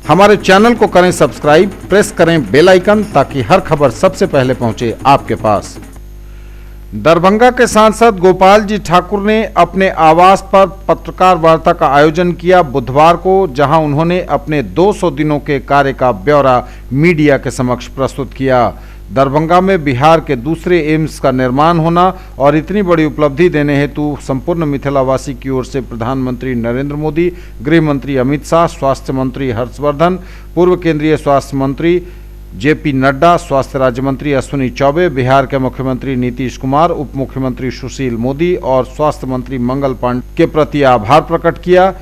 हमारे चैनल को करें सब्सक्राइब, प्रेस करें बेल आइकन ताकि हर खबर सबसे पहले पहुंचे आपके पास। दरभंगा के सांसद गोपाल जी ठाकुर ने अपने आवास पर पत्रकार वार्ता का आयोजन किया बुधवार को, जहां उन्होंने अपने 200 दिनों के कार्य का ब्यौरा मीडिया के समक्ष प्रस्तुत किया। दरभंगा में बिहार के दूसरे एम्स का निर्माण होना और इतनी बड़ी उपलब्धि देने हेतु संपूर्ण मिथिलावासी की ओर से प्रधानमंत्री नरेंद्र मोदी, गृह मंत्री अमित शाह, स्वास्थ्य मंत्री हर्षवर्धन, पूर्व केंद्रीय स्वास्थ्य मंत्री जेपी नड्डा, स्वास्थ्य राज्य मंत्री अश्विनी चौबे, बिहार के मुख्यमंत्री नीतीश कुमार, उप मुख्यमंत्री सुशील मोदी और स्वास्थ्य मंत्री मंगल पांडे के प्रति आभार प्रकट किया।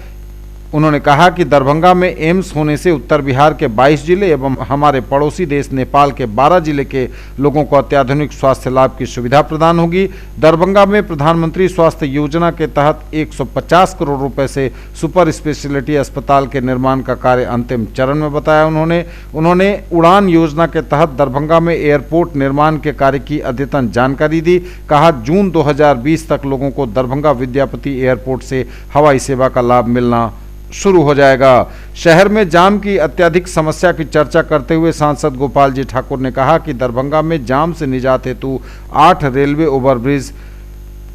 उन्होंने कहा कि दरभंगा में एम्स होने से उत्तर बिहार के 22 जिले एवं हमारे पड़ोसी देश नेपाल के 12 जिले के लोगों को अत्याधुनिक स्वास्थ्य लाभ की सुविधा प्रदान होगी। दरभंगा में प्रधानमंत्री स्वास्थ्य योजना के तहत 150 करोड़ रुपए से सुपर स्पेशलिटी अस्पताल के निर्माण का कार्य अंतिम चरण में बताया। उन्होंने उड़ान योजना के तहत दरभंगा में एयरपोर्ट निर्माण के कार्य की अद्यतन जानकारी दी। कहा जून 2020 तक लोगों को दरभंगा विद्यापति एयरपोर्ट से हवाई सेवा का लाभ मिलना शुरू हो जाएगा। शहर में जाम की अत्यधिक समस्या की चर्चा करते हुए सांसद गोपाल जी ठाकुर ने कहा कि दरभंगा में जाम से निजात हेतु 8 रेलवे ओवरब्रिज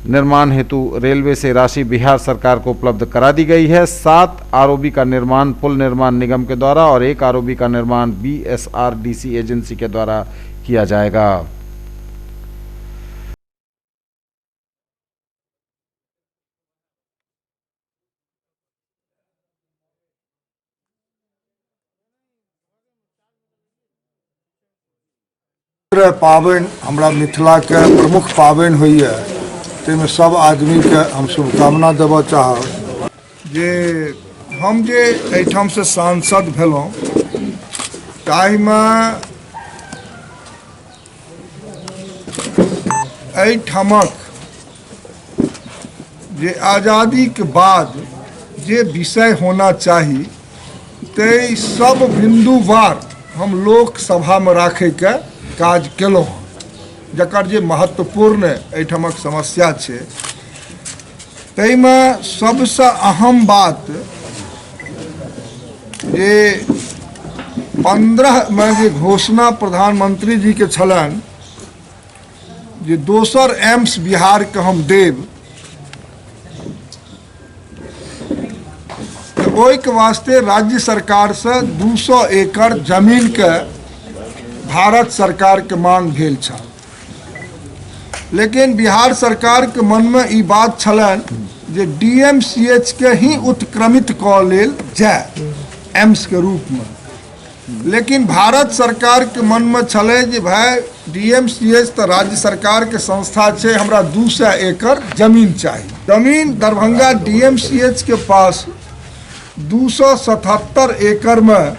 निर्माण हेतु रेलवे से राशि बिहार सरकार को उपलब्ध करा दी गई है। 7 आरओबी का निर्माण पुल निर्माण निगम के द्वारा और 1 आरओबी का निर्माण BSRDC एजेंसी के द्वारा किया जाएगा। पाबनि हमरा मिथिला के प्रमुख पाबनि होइए, ताहिमे सब आदमी के हम शुभकामना देबऽ चाहब जे हम जे एहिठाम से सांसद भेलहुँ ताहिमे एहिठामक जे आज़ादी के बाद जे विषय होना चाही ताहि सब बिंदुवार हम लोकसभा में राखे के काज केलहुँ, जकर जे महत्वपूर्ण एहिठामक समस्या छै ताहिमे सबसे अहम बात जे 15 में जे घोषणा प्रधानमंत्री जी के छलनि जे दोसर एम्स बिहार के हम देब, ओहि के वास्ते राज्य सरकार से 200 एकड़ जमीन के भारत सरकार के मांग भेल छल, लेकिन बिहार सरकार के मन में ई बात छलनि जे DMCH के ही उत्क्रमित कऽ लेल जाय एम्स के रूप में। लेकिन भारत सरकार के मन में छलै जे भाई DMCH तो राज्य सरकार के संस्था छै, हमरा 200 एकड़ जमीन चाहिए। जमीन दरभंगा DMCH के पास 277 एकड़ में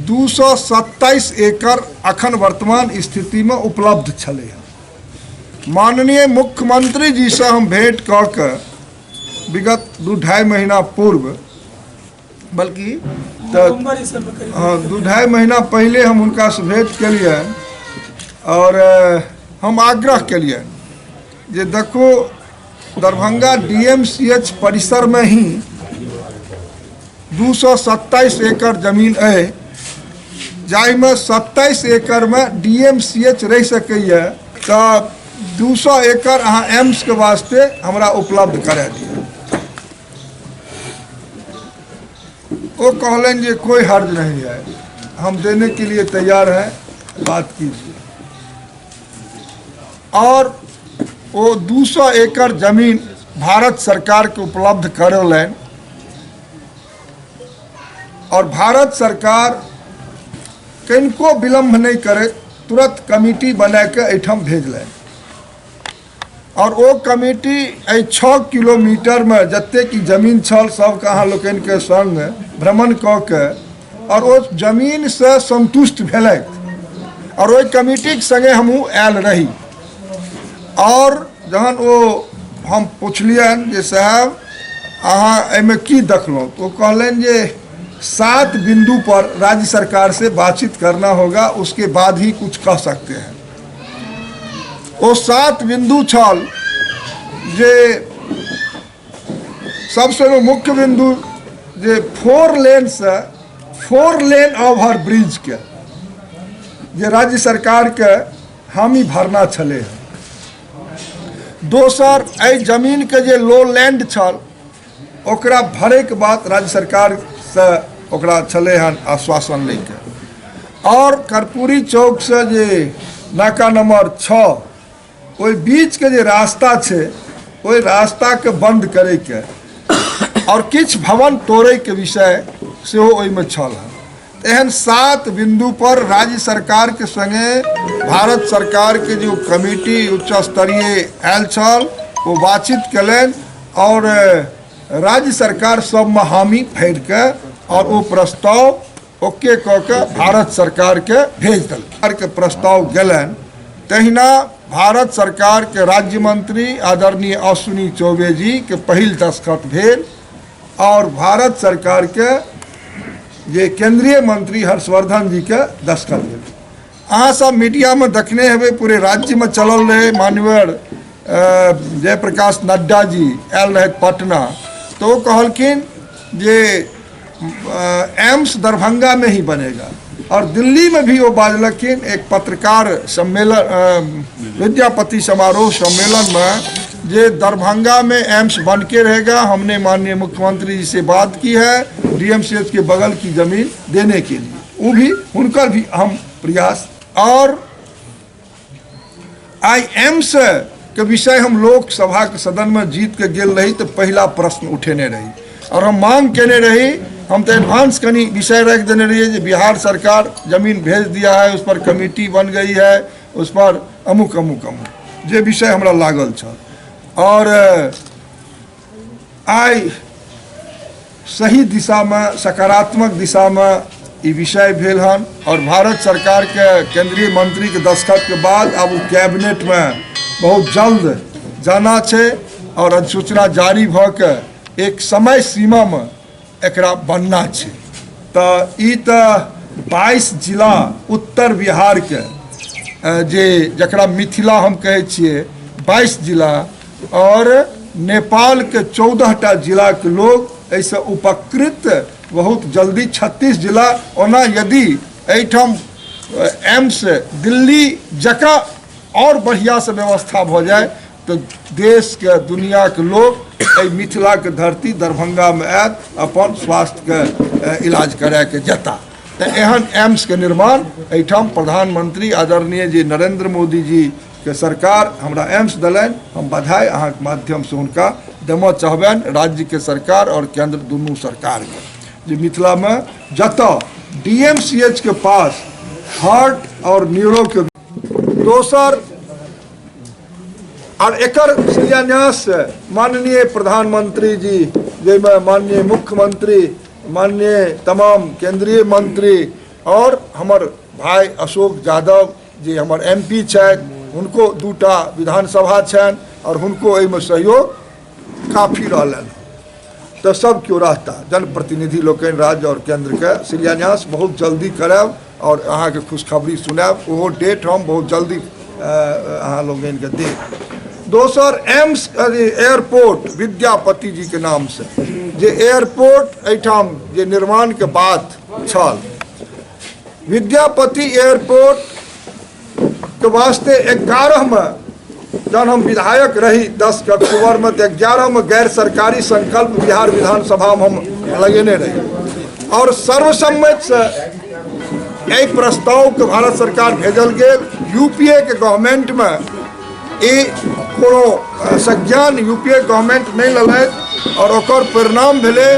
227 एकड़ अखन वर्तमान स्थिति में उपलब्ध छलै। माननीय मुख्यमंत्री जी से हम भेंट कऽ के विगत 2-2.5 महीना पूर्व, बल्कि 2-2.5 महीना पहले हम उनका से भेंट केलिए और हम आग्रह केलिए जे देखो दरभंगा DMCH परिसर में ही 227 एकड़ जमीन है, जाहिमे 27 एकड़ में DMCH रह सकैए, तो 200 एकड़ अहाँ एम्स के वास्ते हमरा उपलब्ध करा दिए। वो कहलन जे कोई हर्ज नहीं है, हम देने के लिए तैयार हैं, बात कीजिए। और वो 200 एकड़ जमीन भारत सरकार के उपलब्ध करौलन और भारत सरकार कनिको विलम्ब नहीं करे, तुरंत कमिटी बना के एहिठाम भेजलनि और वो कमिटी 6 किलोमीटर में जते की जमीन छल सबके अहाँ लोकनि के संग भ्रमण कऽ के और वो जमीन से संतुष्ट भेलथि और ओहि कमिटी के संगे हमहूँ आयल रही। और जहन वो हम पुछलियनि जे साहब अहाँ एहिमे की देखलहुँ, तो कहलनि जे 7 बिंदु पर राज्य सरकार से बातचीत करना होगा, उसके बाद ही कुछ कह सकते हैं। वो 7 बिंदु छल जे सबसे मुख्य बिंदु जे 4 लेन से 4 लेन ओवर ब्रिज के जे राज्य सरकार के हामी भरना छले। दोसर एहि जमीन के जे लो लैंड छल ओकरा भरे के बाद राज्य सरकार से ओकरा छले हन आश्वासन लेके। और कर्पूरी चौक से जे नाका नंबर 6 ओहि बीच के जे रास्ता छे ओहि रास्ता के बंद करे के और किछ भवन तोड़े के विषय से ओहिमे छल हन। एहन 7 बिंदु पर राज्य सरकार के संगे भारत सरकार के जो कमिटी उच्च स्तरीय आयल छल वो बातचीत कलन और राज्य सरकार सब में हामी फेर के और वो प्रस्ताव ओके कह के भारत सरकार के भेज दिल के प्रस्ताव गलन। तहिना भारत सरकार के राज्य मंत्री आदरणीय अश्विनी चौबे जी के पहिल दस्तखत भेल और भारत सरकार के जे केंद्रीय मंत्री हर्षवर्धन जी के दस्तखत भेल। अहाँ सब मीडिया में देखने हेबे पूरे राज्य में चलल रहे। माननीय जयप्रकाश नड्डा जी आयल रहे पटना तो वो कहलखिन जे एम्स दरभंगा में ही बनेगा और दिल्ली में भी वो बाजलखिन एक पत्रकार सम्मेलन विद्यापति समारोह सम्मेलन में जे दरभंगा में एम्स बन के रहेगा। हमने माननीय मुख्यमंत्री जी से बात की है डीएमसीएच के बगल की जमीन देने के लिए, वो भी उनका भी हम प्रयास। और आई एम्स के विषय हम लोकसभा के सदन में जीत के गेल रही तो पहला प्रश्न उठेने रही और हम मांग केने रही। हम तो एडवांस कनी विषय रख देने रहिए कि बिहार सरकार जमीन भेज दिया है, उस पर कमेटी बन गई है, उस पर अमुक अमुक अमुक जे विषय हमरा लागल छल। और आई सही दिशा में सकारात्मक दिशा में ये विषय भेल हन और भारत सरकार के केंद्रीय मंत्री के दस्तखत के बाद अब वो कैबिनेट में बहुत जल्द जाना छे और अधिसूचना जारी भ के एक समय सीमा में एकरा बनना छे। तो ई तो 22 जिला उत्तर बिहार के जे जकरा मिथिला हम कहे छिए 22 जिला और नेपाल के 14टा जिला के लोग ऐसे उपकृत बहुत जल्दी 36 जिला। ओना यदि एहिठाम एम्स दिल्ली जका और बढ़िया से व्यवस्था हो जाए तो देश के दुनिया के लोग मिथिला के धरती दरभंगा में आयत अपन स्वास्थ्य के इलाज कराए के जता। तो एहन एम्स के निर्माण एहिठाम प्रधानमंत्री आदरणीय जी नरेंद्र मोदी जी के सरकार हमरा एम्स दिलन। हम बधाई अहाँ के माध्यम से उनका देना चाहबन राज्य के सरकार और केंद्र दुनू सरकार के जे मिथिला में जता डीएमसीएच के पास हार्ट और न्यूरो के दोसर और एकर शिलान्यास माननीय प्रधानमंत्री जी जैमे माननीय मुख्यमंत्री माननीय तमाम केंद्रीय मंत्री और हमर भाई अशोक यादव जी हमर एमपी छथि उनको 2टा विधानसभा छन और उनको एहिमे सहयोग काफी रहलन। तो सब क्यों रहता जनप्रतिनिधि लोकनि राज्य और केंद्र के शिलान्यास बहुत जल्दी करब और अहाँ के खुशखबरी सुनाब। वो डेट हम बहुत जल्दी अहाँ लोगन के देब। दोसर एम्स एयरपोर्ट विद्यापति जी के नाम से जे एयरपोर्ट एहिठाम जे निर्माण के बात छल विद्यापति एयरपोर्ट के वास्ते 11 में जब हम विधायक रही 10 अक्टूबर में तो 11 में गैर सरकारी संकल्प बिहार विधानसभा में हम लगेने रही और सर्वसम्मति से एक प्रस्ताव के भारत सरकार भेजल गेल। यूपीए के गवर्नमेंट में ए कोनो संज्ञान यूपीए गवर्नमेंट नहीं ललैत और ओकर परिणाम भेले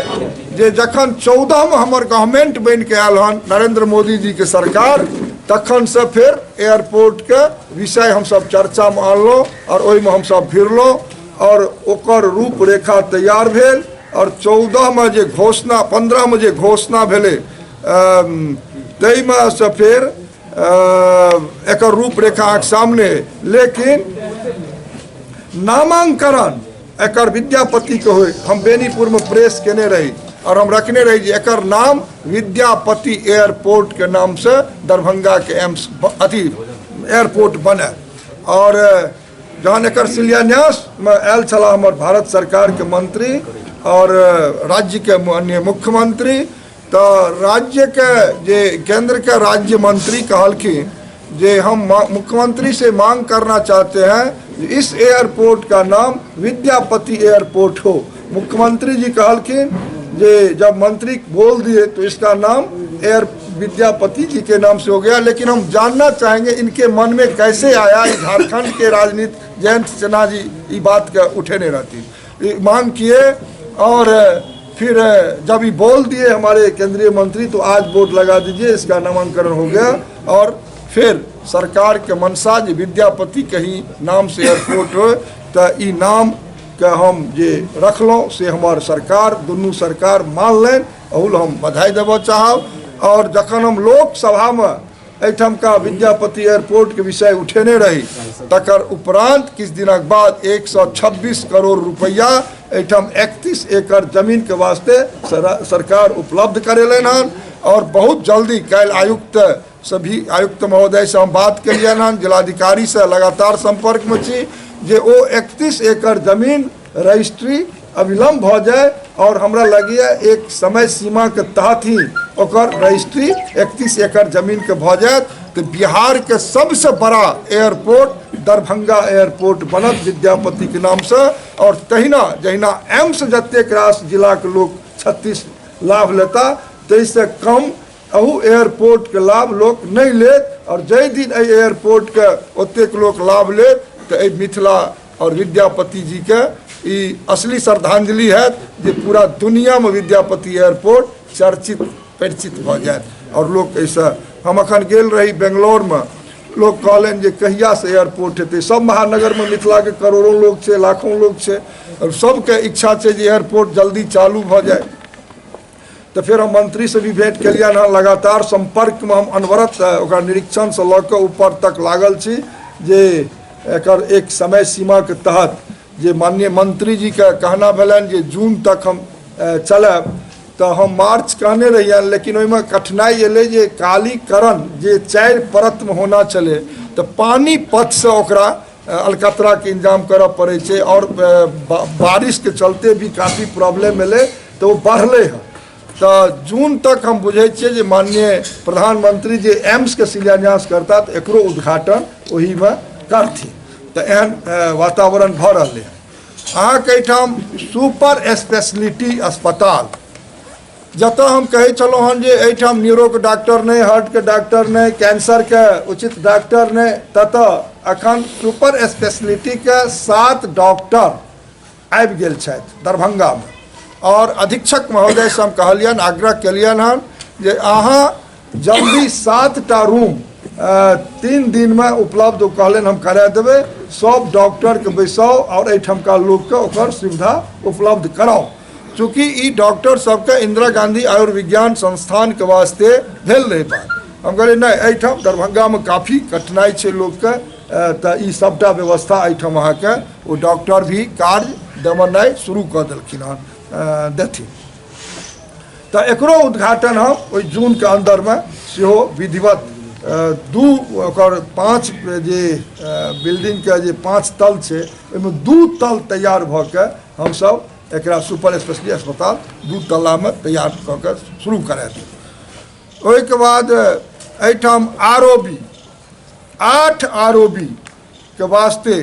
जे जखन 14 में हमर गवर्नमेंट बन के आयल हन नरेंद्र मोदी जी के सरकार तखन से फिर एयरपोर्ट के विषय हम सब चर्चा में आनलो और ओहि में हम सब भिड़लो और ओकर रूपरेखा तैयार भेल और 14 में जे घोषणा 15 में जे घोषणा भेले तई में से फिर एकर रूपरेखा के सामने। लेकिन नामांकन एकर विद्यापति के होय हम बेनीपुर में प्रेस केने रही और हम रखने रही जे एकर नाम विद्यापति एयरपोर्ट के नाम से दरभंगा के एम्स अथी एयरपोर्ट बने। और जहन एकर शिलान्यास में आयल छला हमर भारत सरकार के मंत्री और राज्य के माननीय मुख्यमंत्री तो राज्य के जे केंद्र के राज्य मंत्री कहलखिन जे हम मुख्यमंत्री से मांग करना चाहते हैं इस एयरपोर्ट का नाम विद्यापति एयरपोर्ट हो। मुख्यमंत्री जी कहलखिन जे जब मंत्री बोल दिए तो इसका नाम एयर विद्यापति जी के नाम से हो गया। लेकिन हम जानना चाहेंगे इनके मन में कैसे आया। झारखंड के राजनीति जयंत सिन्हा जी ये बात का उठे नहीं रहती, मांग किए और फिर जब ये बोल दिए हमारे केंद्रीय मंत्री तो आज बोर्ड लगा दीजिए, इसका नामांकन हो गया। और फिर सरकार के मनसा जी विद्यापति के ही नाम से एयरपोर्ट हो तो ई नाम के हम जे रखलों से हमार सरकार दुनू सरकार मान लें, अहुल हम बधाई देव चाहब। और जखन हम लोकसभा में एठम का विद्यापति एयरपोर्ट के विषय उठेने रही तकर उपरांत किछ दिनक बाद 126 करोड़ रुपया एठम 31 एकड़ जमीन के वास्ते सरकार उपलब्ध करेलन हन। और बहुत जल्दी कल आयुक्त सभी आयुक्त महोदय से हम बात कलिए हन, जिलाधिकारी से लगातार संपर्क में छी जे ओ 31 एकड़ जमीन रजिस्ट्री अविलंब हो जाए और हमरा लगिए एक समय सीमा के तहत ही ओकर रजिस्ट्री 31 एकड़ जमीन के भ जाए तो बिहार के सबसे बड़ा एयरपोर्ट दरभंगा एयरपोर्ट बनत विद्यापति के नाम से। और तहिना जहिना एम्स जतेक रास जिला के लोग 36 लाभ लेता तैसे कम अहू एयरपोर्ट के लाभ लोग नहीं लेत। और जै दिन एयरपोर्ट के ओतेक लोग लाभ लेत तो मिथिला और विद्यापति जी के ई असली श्रद्धांजलि है जे पूरा दुनिया में विद्यापति एयरपोर्ट चर्चित परिचित भ जाए। और लोग ऐसा हम अखन गेल रही बेंगलोर में, लोग कहलन जे कहिया से एयरपोर्ट हेतै। सब महानगर में मिथिला के करोड़ों लोग छे, लाखों लोग छे और सबके इच्छा छे जे एयरपोर्ट जल्दी चालू भ जाए। तो फिर हम मंत्री से भी भेंट कलिए ना, लगातार संपर्क में हम अनवरत ओकर निरीक्षण से लऽ कऽ ऊपर तक लागल छी जे एकर एक समय सीमा के तहत जे माननीय मंत्री जी के कहना भेलन जे जून तक हम चलब तो हम मार्च कहने रहिए। लेकिन ओहिमे कठिनाई एलै जे कालीकरण जे 4 परत में होना चले तो पानी पथ से ओकरा अलकतरा के इंतजाम करऽ पड़े छे और बारिश के चलते भी काफ़ी प्रॉब्लम एलै तो वो बढ़ले है। तो जून तक हम बुझे छे जे माननीय प्रधानमंत्री जे एम्स के शिलान्यास करता तो एकरो उद्घाटन वही में करथिन। तो एहन वातावरण भ रहा है। अहाँके एहिठाम सुपर स्पेशलिटी अस्पताल जतऽ हम कहे चलो हन जे एहिठाम न्यूरो के डॉक्टर नहीं, हार्ट के डॉक्टर नहीं, कैंसर के उचित डॉक्टर नहीं, ततः अखन सुपर स्पेशलिटी के 7 डॉक्टर आबि गेल छथि दरभंगा में। और अधीक्षक महोदय से हम कहलियन आग्रह कलियन हन जे अहाँ जल्दी 7टा रूम 3 दिन में उपलब्ध कहलन हम करा देवे। सब डॉक्टर के बैसाओ और एठमका लोग के ओकर सुविधा उपलब्ध कराओ। चूँकि ई डॉक्टर सबके इंदिरा गांधी आयुर्विज्ञान संस्थान के वास्ते भेल नहीं पाए। हम कहलिए नहीं, एठम दरभंगा में काफ़ी कठिनाई छे लोग के, तो ई सबटा व्यवस्था एठम अहाँके वो डॉक्टर भी कार्य देवनाइ शुरू कर देलखिन हन देथिन। तो एकरो उद्घाटन हम ओहि जून के अंदर में सेहो विधिवत 5 जे बिल्डिंग के जे 5 तल छे ओहिमे 2 तल तैयार भ के हम सब एकरा सुपर स्पेशलिटी अस्पताल 2 तल्ला में तैयार क के शुरू करा देब। ओहि के बाद एहिठाम ROB 8 ROB के वास्ते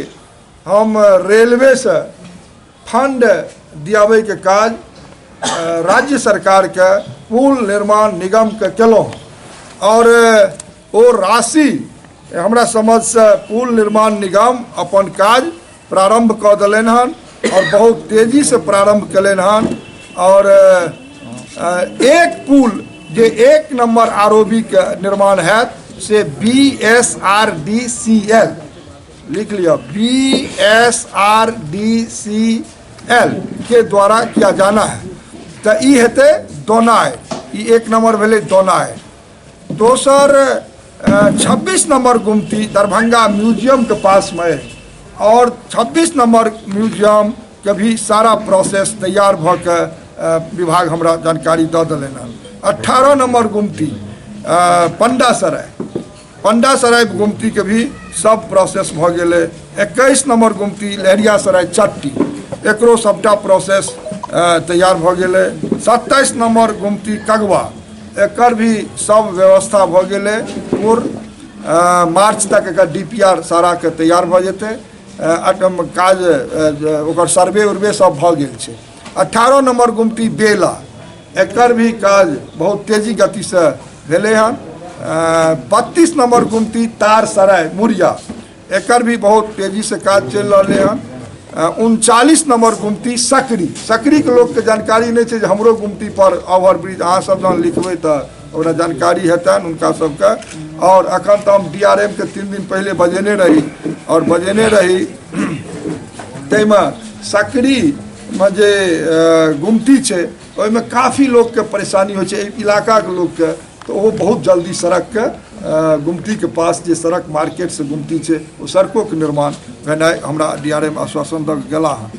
हम रेलवे से फंड दियावे के काज राज्य सरकार के पुल निर्माण निगम के केलहुँ। और ओ राशि हमरा समझ से पुल निर्माण निगम अपन काज प्रारंभ कऽ देलनि हन और बहुत तेजी से प्रारंभ कलन हन। और एक पुल जे 1 नंबर ROB के निर्माण है से BSRDCL लिख लिया, BSRDCL के द्वारा किया जाना है। तो ई हेतै दोनाइ, ई 1 नंबर भेलै दोनाइ। दोसर 26 नंबर गुमती दरभंगा म्यूजियम के पास में और 26 नंबर म्यूजियम के भी सारा प्रोसेस तैयार भ के विभाग हमरा जानकारी दऽ देलनि हन। 18 नंबर गुमती पंडासराय गुमती के भी सब प्रोसेस भ गेलै। 21 नंबर गुमती लहरियासराय चट्टी एकरो सबटा प्रोसेस तैयार भ गेलै। 27 नंबर गुमती कगवा, एकर भी सब व्यवस्था भ गेलै। पूर्ण मार्च तक एकर DPR सारा के तैयार भ जेतै। काज ओकर सर्वे उर्वे सब भ गेल छै। 18 नंबर गुमती बेला, एकर भी काज बहुत तेजी गति से भेलै हन। 32 नंबर गुमती तार सराय मुरिया, एकर भी बहुत तेजी से काज चल रहा हन। 39 नंबर गुमती सकरी, सकरी के लोग के जानकारी नहीं है। हमरो गुमती पर ओवर ब्रिज अहाँ सब जन लिखबै तो ओकरा जानकारी हेतन उनका सबके। और अखन तो हम DRM के 3 दिन पहले बजेने रही और बजेने रही तैमे सकरी में जे गुमती छै ओहिमे काफ़ी लोग के परेशानी हो छै, इलाका के लोग के। तो वो बहुत जल्दी सड़क के गुमती के पास जे सड़क मार्केट से गुमती छै, वो सड़कों के निर्माण भेनाइ हमरा DRM आश्वासन दऽ गेला हँ।